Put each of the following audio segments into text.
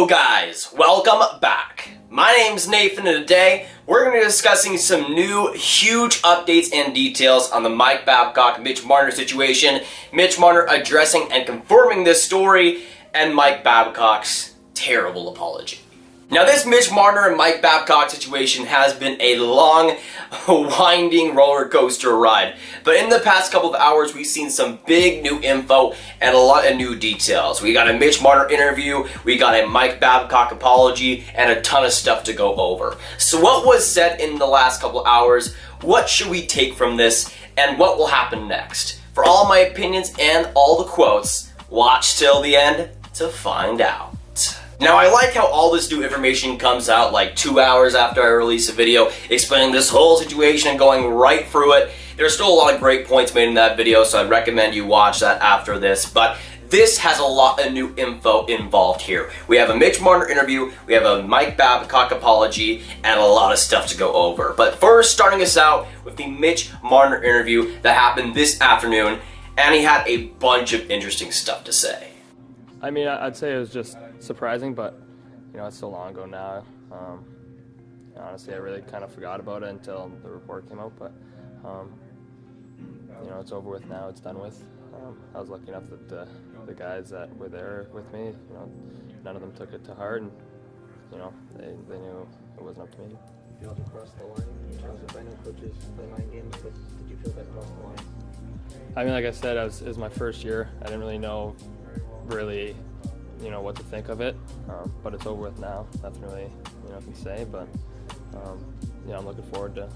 Hello guys, welcome back. My name's Nathan and today we're going to be discussing some new huge updates and details on the Mike Babcock, Mitch Marner situation, Mitch Marner addressing and confirming this story, and Mike Babcock's terrible apology. Now this Mitch Marner and Mike Babcock situation has been a long, winding roller coaster ride. But in the past couple of hours we've seen some big new info and a lot of new details. We got a Mitch Marner interview, we got a Mike Babcock apology, and a ton of stuff to go over. So what was said in the last couple of hours, what should we take from this, and what will happen next? For all my opinions and all the quotes, watch till the end to find out. Now I like how all this new information comes out like 2 hours after I release a video explaining this whole situation and going right through it. There's still a lot of great points made in that video, so I'd recommend you watch that after this, but this has a lot of new info involved here. We have a Mitch Marner interview, we have a Mike Babcock apology, and a lot of stuff to go over. But first, starting us out with the Mitch Marner interview that happened this afternoon, and he had a bunch of interesting stuff to say. I mean, I'd say it was just surprising, but, you know, it's so long ago now. Honestly, I really kind of forgot about it until the report came out, but, you know, it's over with now, it's done with. I was lucky enough that the guys that were there with me, you know, none of them took it to heart, and, you know, they knew it wasn't up to me. You felt across the line in terms of, I know coaches play mind games, but did you feel that across the line? I mean, like I said, it was my first year. I didn't really know you know, what to think of it, but it's over with now. Nothing really, you know, I can say, but you know, I'm looking forward to,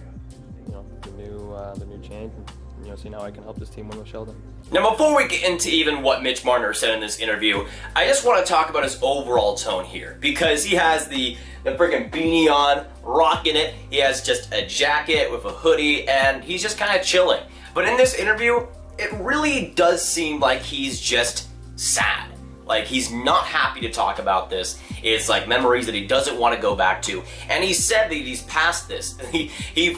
you know, the new change, and, you know, seeing how I can help this team win with Sheldon. Now before we get into even what Mitch Marner said in this interview, I just want to talk about his overall tone here, because he has the freaking beanie on, rocking it, he has just a jacket with a hoodie, and he's just kind of chilling. But in this interview, it really does seem like he's just sad. Like, he's not happy to talk about this. It's like memories that he doesn't want to go back to. And he said that he's past this. He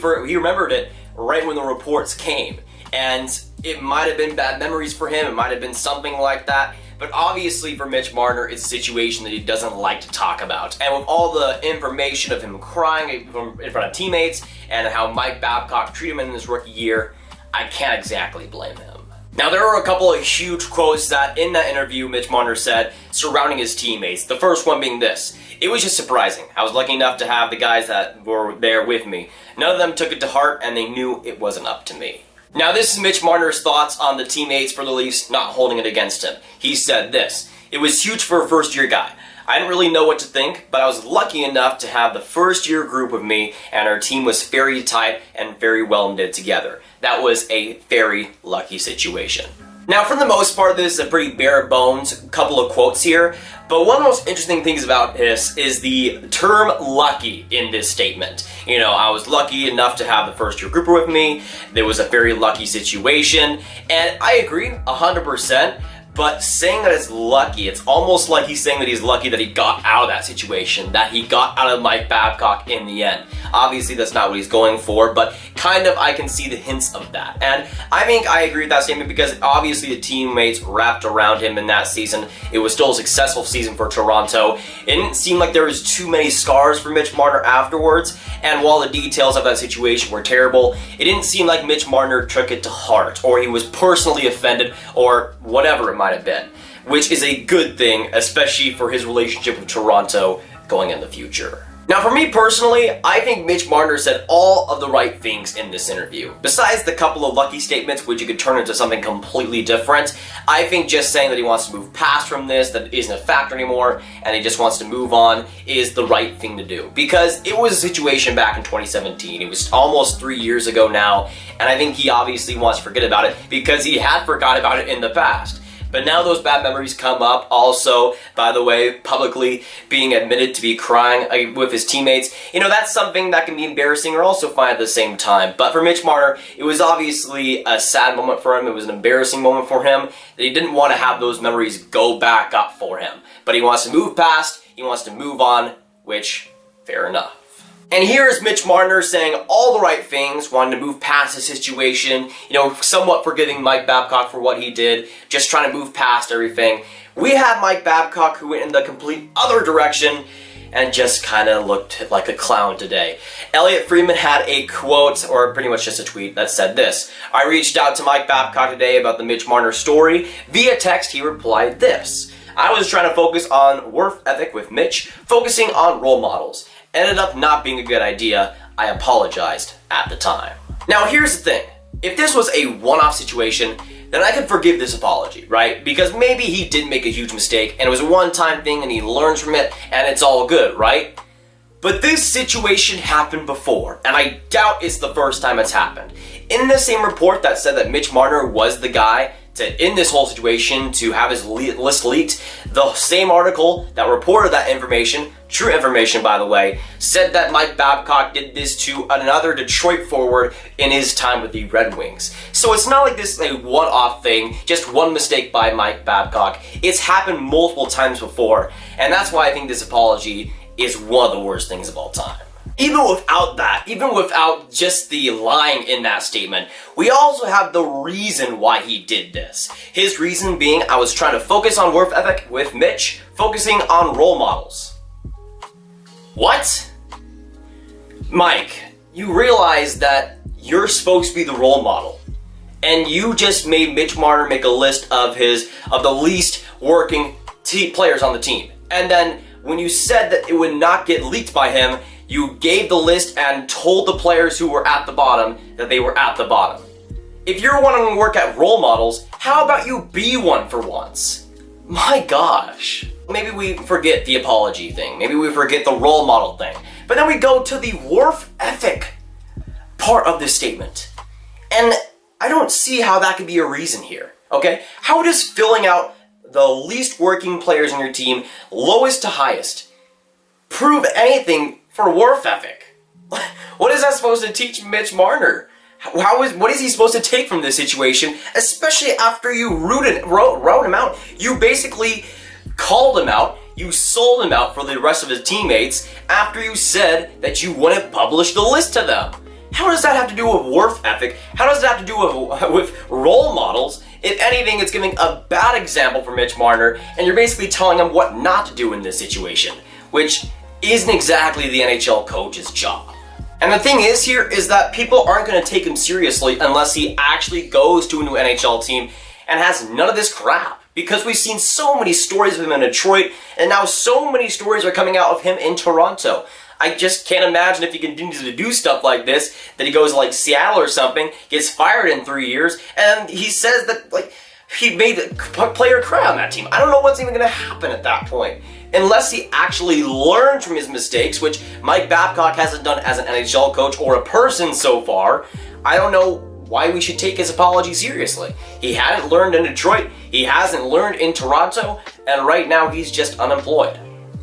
remembered it right when the reports came. And it might have been bad memories for him. It might have been something like that. But obviously for Mitch Marner, it's a situation that he doesn't like to talk about. And with all the information of him crying in front of teammates and how Mike Babcock treated him in his rookie year, I can't exactly blame him. Now there are a couple of huge quotes that in that interview Mitch Marner said surrounding his teammates. The first one being this: "It was just surprising. I was lucky enough to have the guys that were there with me. None of them took it to heart and they knew it wasn't up to me." Now this is Mitch Marner's thoughts on the teammates for the Leafs not holding it against him. He said this: "It was huge for a first year guy. I didn't really know what to think, but I was lucky enough to have the first year group with me, and our team was very tight and very well knit together. That was a very lucky situation." Now for the most part, this is a pretty bare bones couple of quotes here, but one of the most interesting things about this is the term lucky in this statement. You know, I was lucky enough to have the first year grouper with me, there was a very lucky situation, and I agree 100%. But saying that it's lucky, it's almost like he's saying that he's lucky that he got out of that situation, that he got out of Mike Babcock in the end. Obviously that's not what he's going for, but kind of I can see the hints of that. And I think I agree with that statement because obviously the teammates wrapped around him in that season. It was still a successful season for Toronto. It didn't seem like there was too many scars for Mitch Marner afterwards, and while the details of that situation were terrible, it didn't seem like Mitch Marner took it to heart, or he was personally offended, or whatever it might have been, which is a good thing, especially for his relationship with Toronto going in the future. Now for me personally, I think Mitch Marner said all of the right things in this interview. Besides the couple of lucky statements which you could turn into something completely different, I think just saying that he wants to move past from this, that it isn't a factor anymore, and he just wants to move on is the right thing to do. Because it was a situation back in 2017, it was almost 3 years ago now, and I think he obviously wants to forget about it because he had forgot about it in the past. But now those bad memories come up. Also, by the way, publicly being admitted to be crying with his teammates, you know, that's something that can be embarrassing or also fine at the same time. But for Mitch Marner, it was obviously a sad moment for him. It was an embarrassing moment for him that he didn't want to have those memories go back up for him. But he wants to move past, he wants to move on, which, fair enough. And here is Mitch Marner saying all the right things, wanting to move past the situation, you know, somewhat forgiving Mike Babcock for what he did, just trying to move past everything. We have Mike Babcock who went in the complete other direction and just kind of looked like a clown today. Elliotte Friedman had a quote, or pretty much just a tweet, that said this: "I reached out to Mike Babcock today about the Mitch Marner story. Via text, he replied this: I was trying to focus on work ethic with Mitch, focusing on role models. Ended up not being a good idea. I apologized at the time." Now here's the thing. If this was a one-off situation, then I could forgive this apology, right? Because maybe he did make a huge mistake and it was a one-time thing and he learns from it and it's all good, right? But this situation happened before, and I doubt it's the first time it's happened. In the same report that said that Mitch Marner was the guy in this whole situation to have his list leaked, the same article that reported that information, true information by the way, said that Mike Babcock did this to another Detroit forward in his time with the Red Wings. So it's not like this is a one-off thing, just one mistake by Mike Babcock. It's happened multiple times before, and that's why I think this apology is one of the worst things of all time. Even without that, even without just the lying in that statement, we also have the reason why he did this. His reason being, I was trying to focus on work ethic with Mitch, focusing on role models. What? Mike, you realize that you're supposed to be the role model, and you just made Mitch Marner make a list of the least working players on the team. And then when you said that it would not get leaked by him, you gave the list and told the players who were at the bottom that they were at the bottom. If you're wanting to work at role models, how about you be one for once? My gosh. Maybe we forget the apology thing. Maybe we forget the role model thing. But then we go to the work ethic part of this statement. And I don't see how that could be a reason here, okay? How does filling out the least working players on your team, lowest to highest, prove anything for work ethic? What is that supposed to teach Mitch Marner? What is he supposed to take from this situation, especially after you wrote him out? You basically called him out, you sold him out for the rest of his teammates after you said that you wouldn't publish the list to them. How does that have to do with work ethic? How does that have to do with role models? If anything, it's giving a bad example for Mitch Marner, and you're basically telling him what not to do in this situation, which isn't exactly the NHL coach's job. And the thing is here is that people aren't going to take him seriously unless he actually goes to a new NHL team and has none of this crap. Because we've seen so many stories of him in Detroit, and now so many stories are coming out of him in Toronto. I just can't imagine if he continues to do stuff like this, that he goes to like Seattle or something, gets fired in 3 years, and he says that like he made a player cry on that team. I don't know what's even going to happen at that point. Unless he actually learned from his mistakes, which Mike Babcock hasn't done as an NHL coach or a person so far, I don't know why we should take his apology seriously. He hadn't learned in Detroit, he hasn't learned in Toronto, and right now he's just unemployed,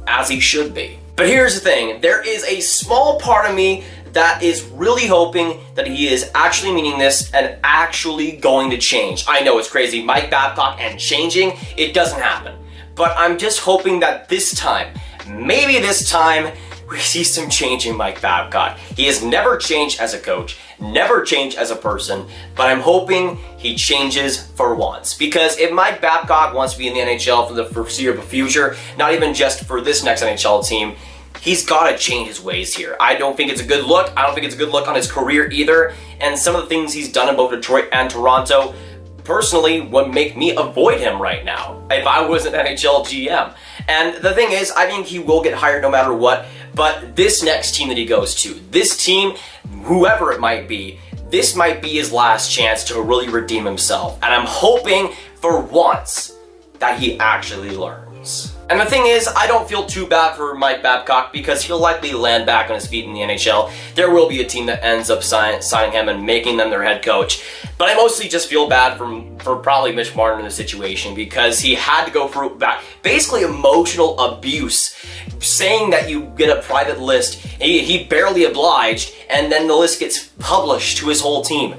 as he should be. But here's the thing, there is a small part of me that is really hoping that he is actually meaning this and actually going to change. I know it's crazy, Mike Babcock and changing, it doesn't happen. But I'm just hoping that this time, maybe this time, we see some change in Mike Babcock. He has never changed as a coach, never changed as a person, but I'm hoping he changes for once. Because if Mike Babcock wants to be in the NHL for the foreseeable future, not even just for this next NHL team, he's got to change his ways here. I don't think it's a good look. I don't think it's a good look on his career either. And some of the things he's done in both Detroit and Toronto personally would make me avoid him right now if I was an NHL GM. And the thing is, I think he will get hired no matter what, but this next team that he goes to, this team, whoever it might be, this might be his last chance to really redeem himself. And I'm hoping for once that he actually learns. And the thing is, I don't feel too bad for Mike Babcock because he'll likely land back on his feet in the NHL. There will be a team that ends up signing him and making them their head coach. But I mostly just feel bad for probably Mitch Marner in this situation because he had to go through basically emotional abuse, saying that you get a private list. He barely obliged, and then the list gets published to his whole team.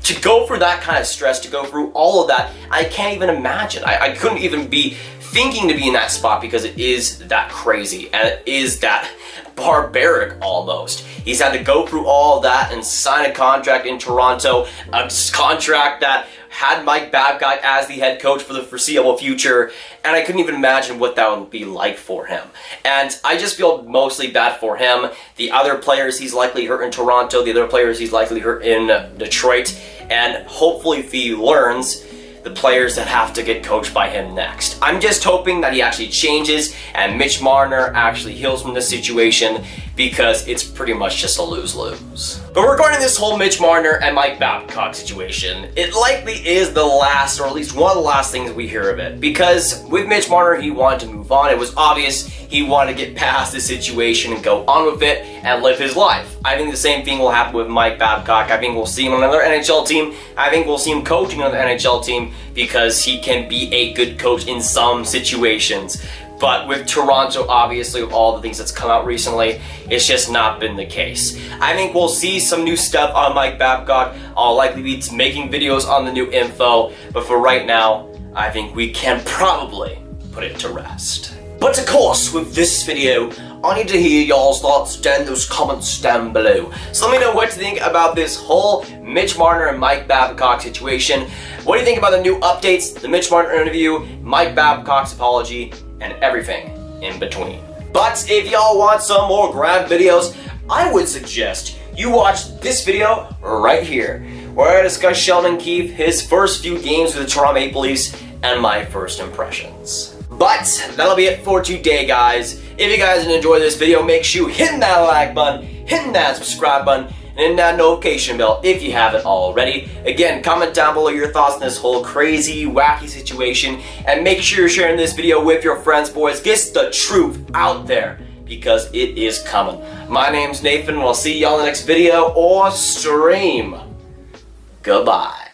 To go through that kind of stress, to go through all of that, I can't even imagine. I couldn't even be thinking to be in that spot because it is that crazy and it is that barbaric almost. He's had to go through all that and sign a contract in Toronto, a contract that had Mike Babcock as the head coach for the foreseeable future, and I couldn't even imagine what that would be like for him. And I just feel mostly bad for him. The other players he's likely hurt in Toronto, the other players he's likely hurt in Detroit, and hopefully if he learns, the players that have to get coached by him next. I'm just hoping that he actually changes and Mitch Marner actually heals from this situation, because it's pretty much just a lose-lose. But regarding this whole Mitch Marner and Mike Babcock situation, it likely is the last, or at least one of the last things we hear of it. Because with Mitch Marner, he wanted to move on. It was obvious he wanted to get past this situation and go on with it and live his life. I think the same thing will happen with Mike Babcock. I think we'll see him on another NHL team. I think we'll see him coaching on the NHL team because he can be a good coach in some situations. But with Toronto, obviously, with all the things that's come out recently, it's just not been the case. I think we'll see some new stuff on Mike Babcock. I'll likely be making videos on the new info. But for right now, I think we can probably put it to rest. But of course, with this video, I need to hear y'all's thoughts down in those comments down below. So let me know what you think about this whole Mitch Marner and Mike Babcock situation. What do you think about the new updates, the Mitch Marner interview, Mike Babcock's apology, and everything in between? But if y'all want some more Grav videos, I would suggest you watch this video right here, where I discuss Sheldon Keefe, his first few games with the Toronto Maple Leafs, and my first impressions. But that'll be it for today, guys. If you guys enjoyed this video, make sure you hit that like button, hit that subscribe button, and hit that notification bell if you haven't already. Again, comment down below your thoughts on this whole crazy, wacky situation, and make sure you're sharing this video with your friends, boys. Get the truth out there, because it is coming. My name's Nathan, and I'll see y'all in the next video or stream. Goodbye.